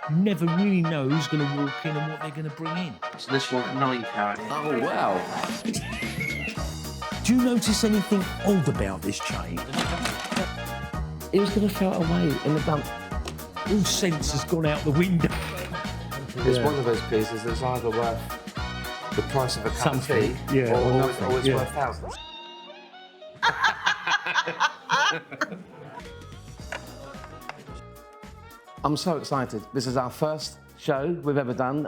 Never really know who's going to walk in and what they're going to bring in. So this one, 9 carat. Oh, wow. Do you notice anything odd about this chain? He was going to throw it away in the dump. All sense has gone out the window. It's one of those pieces that's either worth the price of a cup of tea yeah, or it's worth thousands. I'm so excited. This is our first show we've ever done.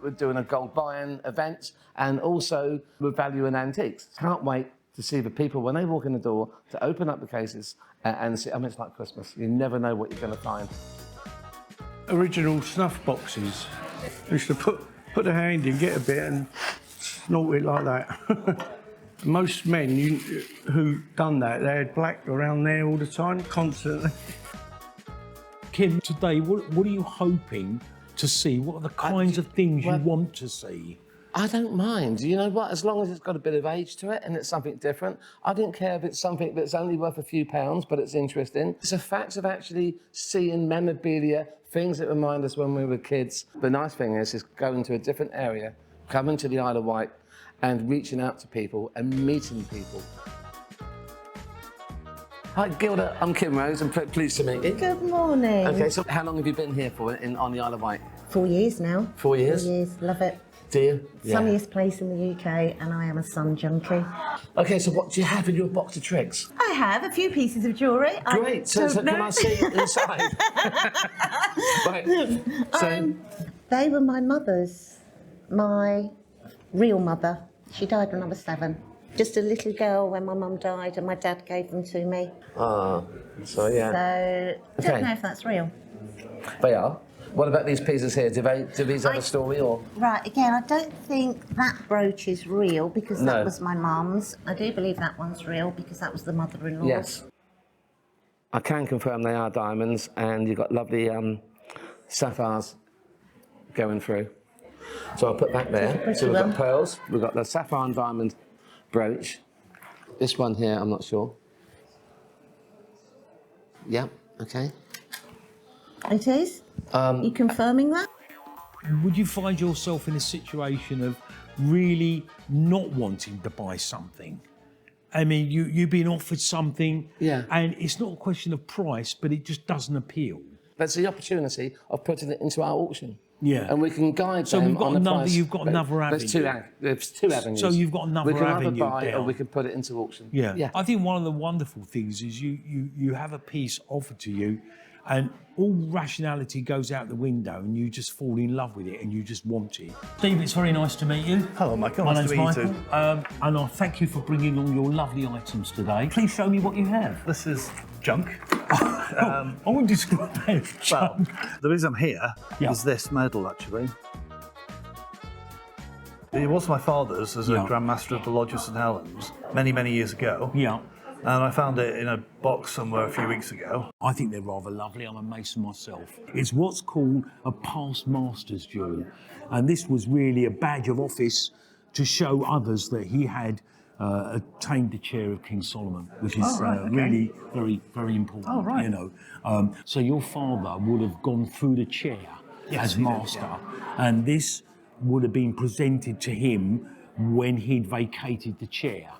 We're doing a gold buy-in event and also we're valuing antiques. Can't wait to see the people when they walk in the door to open up the cases and see. I mean, it's like Christmas. You never know what you're going to find. Original snuff boxes. I used to put the hand in, get a bit and snort it like that. Most men who done that, they had black around there all the time, constantly. Kim, today, what are you hoping to see? What are the kinds of things you want to see? I don't mind. You know what? As long as it's got a bit of age to it and it's something different. I don't care if it's something that's only worth a few pounds, but it's interesting. It's a fact of actually seeing memorabilia, things that remind us when we were kids. The nice thing is going to a different area, coming to the Isle of Wight and reaching out to people and meeting people. Hi, Gilda. I'm Kim Rose. I'm pleased to meet you. Good morning. Okay, so how long have you been here for on the Isle of Wight? 4 years now. 4 years? 4 years, love it. Do you? Yeah. Sunniest place in the UK, and I am a sun junkie. Okay, so what do you have in your box of tricks? I have a few pieces of jewellery. Great, so can I see inside? Right, so... they were my mother's, my real mother. She died when I was 7. Just a little girl when my mum died, and my dad gave them to me. Ah, so yeah. So, don't know if that's real. They are. What about these pieces here? Do these have a story or? Right, again, I don't think that brooch is real because that was my mum's. I do believe that one's real because that was the mother-in-law. Yes. I can confirm they are diamonds and you've got lovely sapphires going through. So I'll put that there. So we've got pearls, we've got the sapphire and diamond brooch. This one here, I'm not sure. Yeah, okay. It is? You confirming that? Would you find yourself in a situation of really not wanting to buy something? I mean, you've been offered something, and it's not a question of price, but it just doesn't appeal. That's the opportunity of putting it into our auction. Yeah. And we can guide so them we've got on another, the price. You've got another avenue. There's two avenues. So you've got another avenue. We can either buy down. or we can put it into auction. Yeah. I think one of the wonderful things is you have a piece offered to you and all rationality goes out the window and you just fall in love with it and you just want it. Steve, it's very nice to meet you. Hello, Michael. My nice name's to meet you Michael, and I thank you for bringing all your lovely items today. Please show me what you have. This is junk. I wouldn't describe that as junk. Well, the reason I'm here is this medal, actually. It was my father's as a Grand Master of the Lodge of St Helens many, many years ago. Yeah. And I found it in a box somewhere a few weeks ago. I think they're rather lovely. I'm a Mason myself. It's what's called a past master's jewel. And this was really a badge of office to show others that he had attained the chair of King Solomon, which is really very, very important. Oh, right. You know. So your father would have gone through the chair as master, and this would have been presented to him when he'd vacated the chair.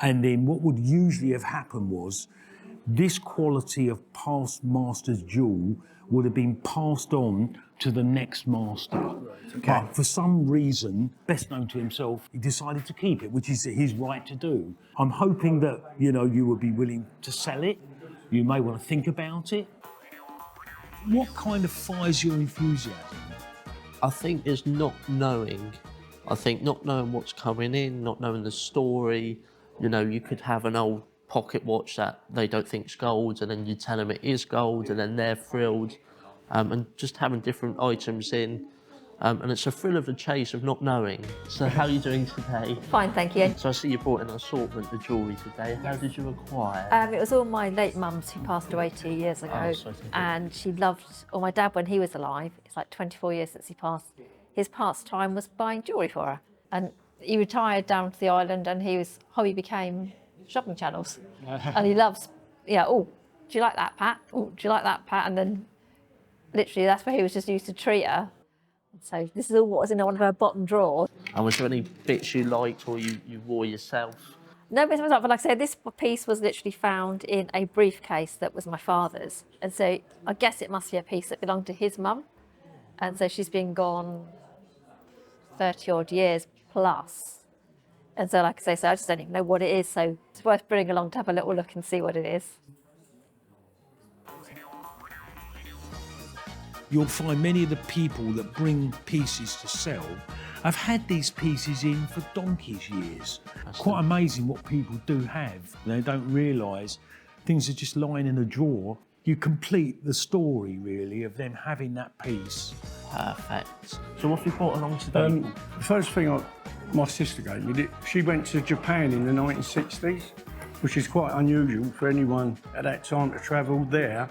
And then what would usually have happened was this quality of past master's jewel would have been passed on to the next master. But for some reason, best known to himself, he decided to keep it, which is his right to do. I'm hoping that, you know, you would be willing to sell it. You may want to think about it. What kind of fires your enthusiasm? I think it's not knowing. I think not knowing what's coming in, not knowing the story. You know, you could have an old pocket watch that they don't think is gold, and then you tell them it is gold, and then they're thrilled. And just having different items in. And it's a thrill of the chase of not knowing. So how are you doing today? Fine, thank you. So I see you brought in an assortment of jewellery today. How did you acquire? It was all my late mum's who passed away 2 years ago. And she loved, or my dad when he was alive, it's like 24 years since he passed, his pastime was buying jewellery for her. And he retired down to the island and his hobby became shopping channels. And he loves, oh, do you like that, Pat? Oh, do you like that, Pat? And then literally that's where he was just used to treat her. So this is all what was in one of her bottom drawers. And was there any bits you liked or you wore yourself? No, but like I said, this piece was literally found in a briefcase that was my father's. And so I guess it must be a piece that belonged to his mum. And so she's been gone 30 odd years plus. And so, like I say, so I just don't even know what it is. So it's worth bringing along to have a little look and see what it is. You'll find many of the people that bring pieces to sell have had these pieces in for donkey's years. Quite amazing what people do have. They don't realise things are just lying in a drawer. You complete the story, really, of them having that piece. Perfect. So what have you brought along today? The first thing my sister gave me, she went to Japan in the 1960s, which is quite unusual for anyone at that time to travel there.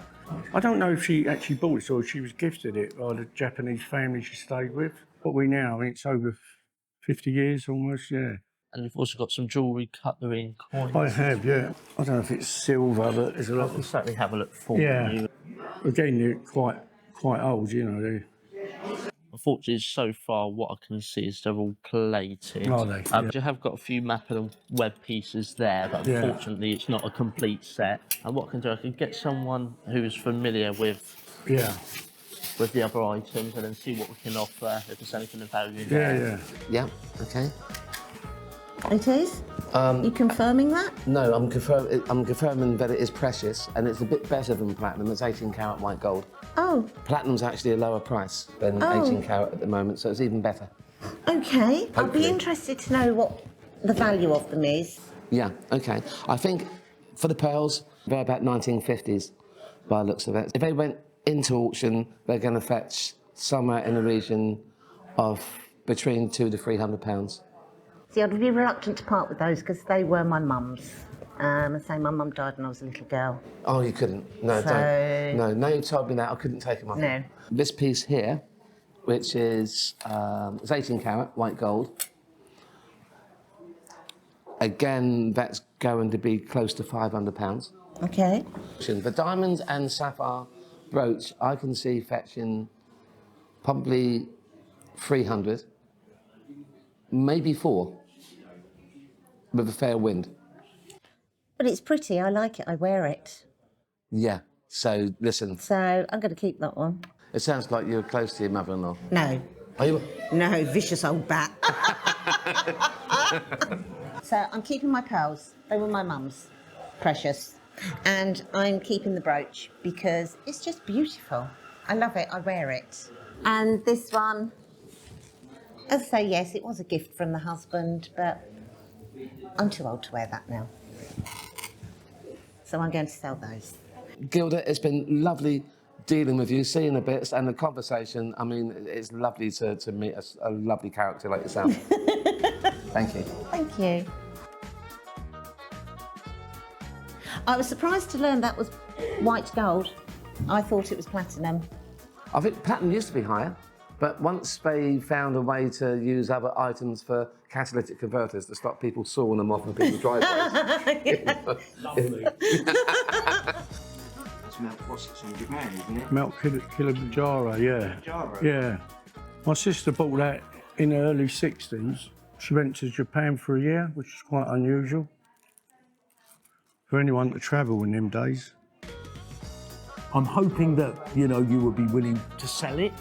I don't know if she actually bought it or she was gifted it by the Japanese family she stayed with. What we now, I mean, it's over 50 years almost, yeah. And you've also got some jewellery, cutlery and coins. I have, yeah. I don't know if it's silver, but there's a lot I can of... certainly have a look for Yeah. you. Again, they're quite old, you know. Unfortunately, so far what I can see is they're all plated. Are they? Yeah. You have got a few map and web pieces there, but Yeah. unfortunately it's not a complete set. And what I can do, I can get someone who's familiar with Yeah, the other items and then see what we can offer, if there's anything of value yeah, there. yeah. Yeah, okay. It is? You confirming that? No, I'm confirming that it is precious and it's a bit better than platinum. It's 18 karat white gold. Oh, Platinum's actually a lower price than Oh. 18 karat at the moment, so it's even better. okay. I'd Hopefully. be interested to know what the value of them is. Yeah, okay. I think for the pearls, they're about 1950s by the looks of it. If they went into auction, they're going to fetch somewhere in the region of between £200 to £300. See, I'd be reluctant to part with those because they were my mum's. And say my mum died when I was a little girl. Oh, you couldn't? No, So- don't. No, now you told me that, I couldn't take them off. No. This piece here, which is it's 18 karat white gold. Again, that's going to be close to £500. Okay. The diamonds and sapphire brooch, I can see fetching probably 300, maybe 4, with a fair wind. But it's pretty. I like it. I wear it. Yeah, so listen, So I'm going to keep that one. it sounds like you're close to your mother-in-law. No. Are you? No, vicious old bat. So I'm keeping my pearls. They were my mum's. Precious. And I'm keeping the brooch because it's just beautiful. I love it. I wear it. And this one, as I say, yes, it was a gift from the husband, but I'm too old to wear that now. So I'm going to sell those. Gilda, it's been lovely dealing with you, seeing the bits and the conversation. I mean, it's lovely to meet a lovely character like yourself. Thank you. Thank you. I was surprised to learn that was white gold. I thought it was platinum. I think platinum used to be higher, but once they found a way to use other items for catalytic converters to stop people sawing them off in people's driveways. Lovely. It's Mount Fossets in Japan, isn't it? Mount Kilimanjaro, yeah. Kilimanjaro? Yeah. My sister bought that in the early 60s. She went to Japan for a year, which is quite unusual for anyone to travel in them days. I'm hoping that, you know, you will be willing to sell it.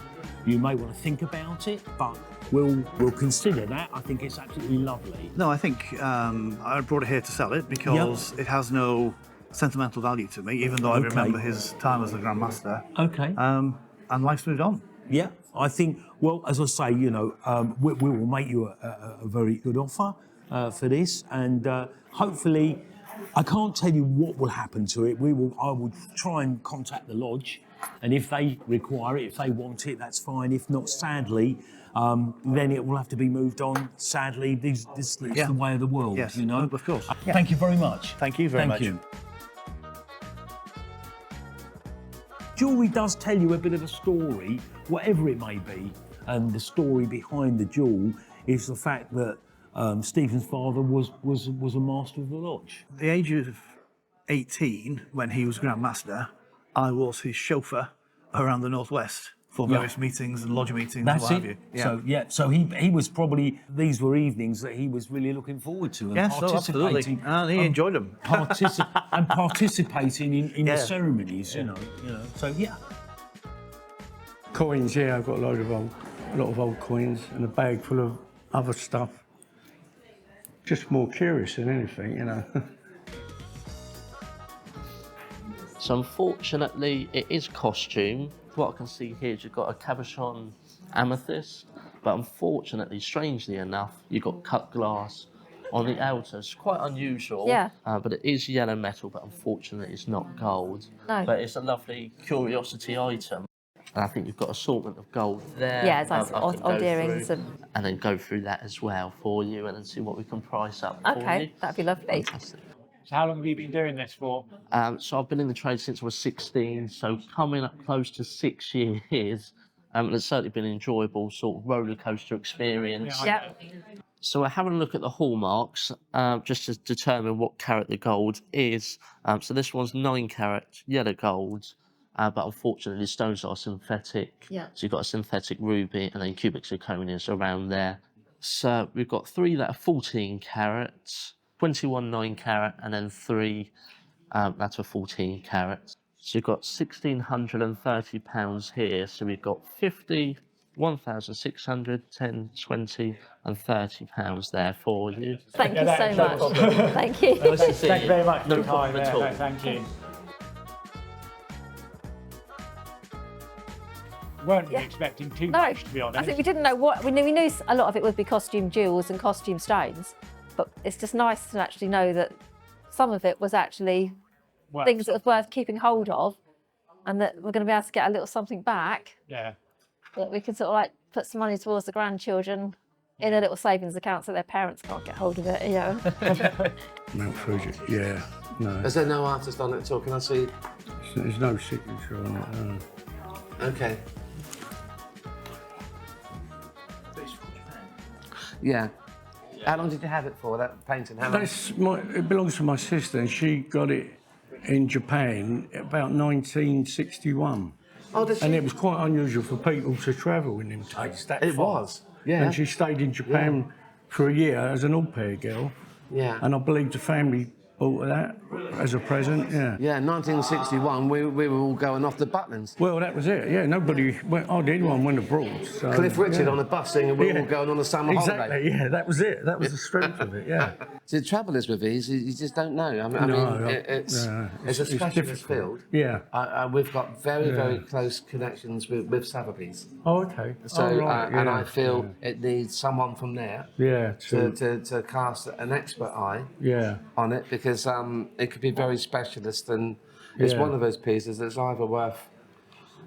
You may want to think about it, but we'll consider that. I think it's absolutely lovely. No, I think I brought it here to sell it because it has no sentimental value to me, even though I remember his time as the Grand Master. Okay. And life's moved on. Yeah, I think, well, as I say, you know, we will make you a very good offer for this, and hopefully, I can't tell you what will happen to it. I will try and contact the lodge, and if they require it, if they want it, that's fine. If not, sadly, then it will have to be moved on. Sadly, this is the way of the world, Yes, you know. of course. Thank you very much. Thank you very much. You. Jewellery does tell you a bit of a story, whatever it may be, and the story behind the jewel is the fact that Stephen's father was a master of the lodge. At the age of 18, when he was Grand Master, I was his chauffeur around the northwest for various meetings and lodge meetings and That's what have it. you. So he was probably, these were evenings that he was really looking forward to and Yes, oh, absolutely. participating. And he enjoyed them. And participating in the ceremonies, you know. So yeah. Coins, yeah, I've got a lot of old coins and a bag full of other stuff. Just more curious than anything, you know. So unfortunately, it is costume. What I can see here is you've got a cabochon amethyst, but unfortunately, strangely enough, you've got cut glass on the outer. It's quite unusual. Yeah. But it is yellow metal, but unfortunately, it's not gold. No. But it's a lovely curiosity item. And I think you've got assortment of gold there. Yeah, it's like I can odd go earrings through and then go through that as well for you and then see what we can price up for you. okay, that'd be lovely. Fantastic. So how long have you been doing this for? So I've been in the trade since I was 16, so coming up close to 6 years. And it's certainly been an enjoyable sort of roller coaster experience. Yeah. So we're having a look at the hallmarks, just to determine what carat the gold is. So this one's 9 carat yellow gold, but unfortunately the stones are synthetic. Yeah. So you've got a synthetic ruby and then cubic zirconias around there. So we've got 3 that are 14 carats, 21 9 carat, and then 3 that are 14 carats. So you've got £1,630 here. So we've got 50, 1,600, 10, 20, and £30 there for you. Thank you so no much. problem. Thank you. Nice to see Thank you very much for No your time. problem at all. No, thank you. Weren't really expecting too No, much, to be honest. I think we didn't know what we knew a lot of it would be costume jewels and costume stones, but it's just nice to actually know that some of it was actually Well, things that was worth keeping hold of, and that we're going to be able to get a little something back Yeah. that we can sort of like put some money towards the grandchildren in a little savings account so their parents can't get hold of it, you know. Mount Fuji, yeah, no. Is there no artist on it at all? Can I see? There's no signature on it, no. Okay. Yeah. How long did you have it for, that painting? How long? It belongs to my sister, and she got it in Japan about 1961. Oh, did she? And it was quite unusual for people to travel in them days that It far. was, yeah. And she stayed in Japan for a year as an au-pair girl. Yeah. And I believe the family bought that as a present, yeah. Yeah, 1961, we were all going off the Butlins. Well, that was it, yeah. Nobody went, anyone went abroad. So, Cliff Richard yeah. on a bus singing, we're all going on a summer holiday. Exactly, yeah, that was it. That was the strength of it, yeah. See, the trouble is with these, you just don't know. I mean, it's a specialist difficult. field. Yeah. We've got very, very close connections with Sotheby's. Oh, okay. So, right, and yeah, I feel it needs someone from there yeah, to cast an expert eye yeah. on it, because it could be very specialist, and it's Yeah. one of those pieces that's either worth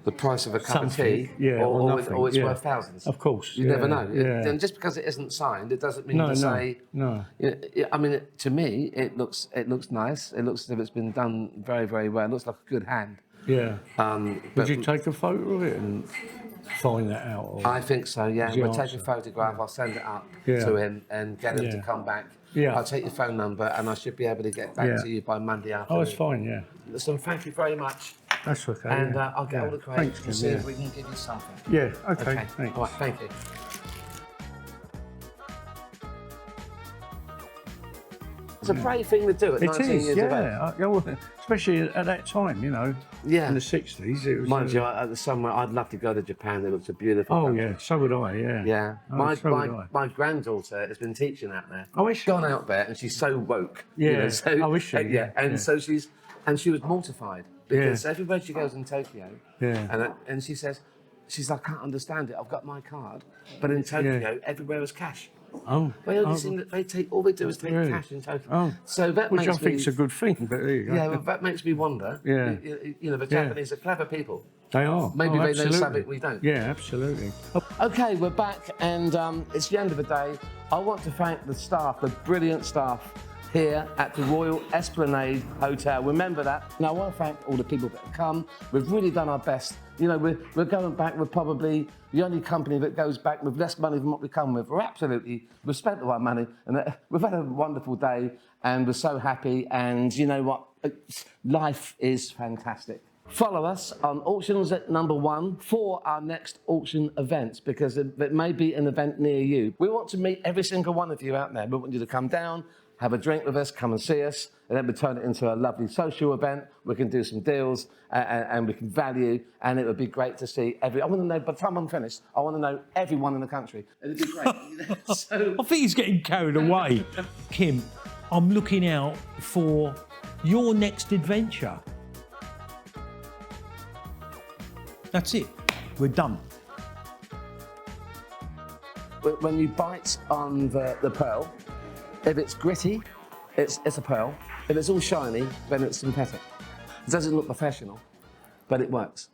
the price of a cup of tea, yeah, or it's nothing, worth thousands. Of course. You never know. Yeah. And just because it isn't signed, it doesn't mean No, to no, say. no. I mean, to me, it looks nice. It looks as if it's been done very, very well. It looks like a good hand. Yeah. But Would you take a photo of it and find that out? Or? I think so. Yeah, Is the we'll take a answer? photograph. I'll send it up Yeah. to him and get him to Yeah. come back. Yeah. I'll take your phone number and I should be able to get back Yeah. to you by Monday Oh, afternoon. it's fine, yeah. Listen, thank you very much. That's okay. And yeah. I'll get yeah. all the crates Thanks, and Ken, see yeah. if we can give you something. Yeah, okay, thanks. All right, thank you. It's a brave thing to do at It 19 is, years of age. yeah. Well, especially at that time, you know. Yeah. In the 60s, it was. Mind you, somewhere I'd love to go to Japan. It looks a beautiful Oh, country. yeah, so would I, yeah. Yeah. Oh, so would I. My granddaughter has been teaching out there. Oh, is she? Gone out there and she's so woke. Yeah. You know, so, Oh, is she? Yeah. And Yeah. so she was mortified because everywhere she goes in Tokyo, Yeah. and she's like, I can't understand it. I've got my card, but in Tokyo, everywhere is cash. Oh. They only oh, seem that all they do is take Really? cash in Tokyo. Oh. So that Which I makes me. think's a good thing, but there you go. Yeah, well, that makes me wonder. Yeah. You know, the Japanese are clever people. They are. Maybe Oh, they know absolutely. something we don't. Yeah, absolutely. Okay, we're back, and it's the end of the day. I want to thank the staff, the brilliant staff here at the Royal Esplanade Hotel. Remember that. Now, I want to thank all the people that have come. We've really done our best. You know, we're going back. We're probably the only company that goes back with less money than what we come with. We've spent all our money, and we've had a wonderful day, and we're so happy. And you know what? Life is fantastic. follow us on auctions at #1 for our next auction events, because it may be an event near you. We want to meet every single one of you out there. We want you to come down, have a drink with us, come and see us, and then we turn it into a lovely social event. We can do some deals and we can value, and it would be great to see I want to know, by the time I'm finished, I want to know everyone in the country. It'd be great. So, I think he's getting carried away. Kim, I'm looking out for your next adventure. That's it. We're done. when you bite on the pearl, if it's gritty, it's a pearl. If it's all shiny, then it's synthetic. It doesn't look professional, but it works.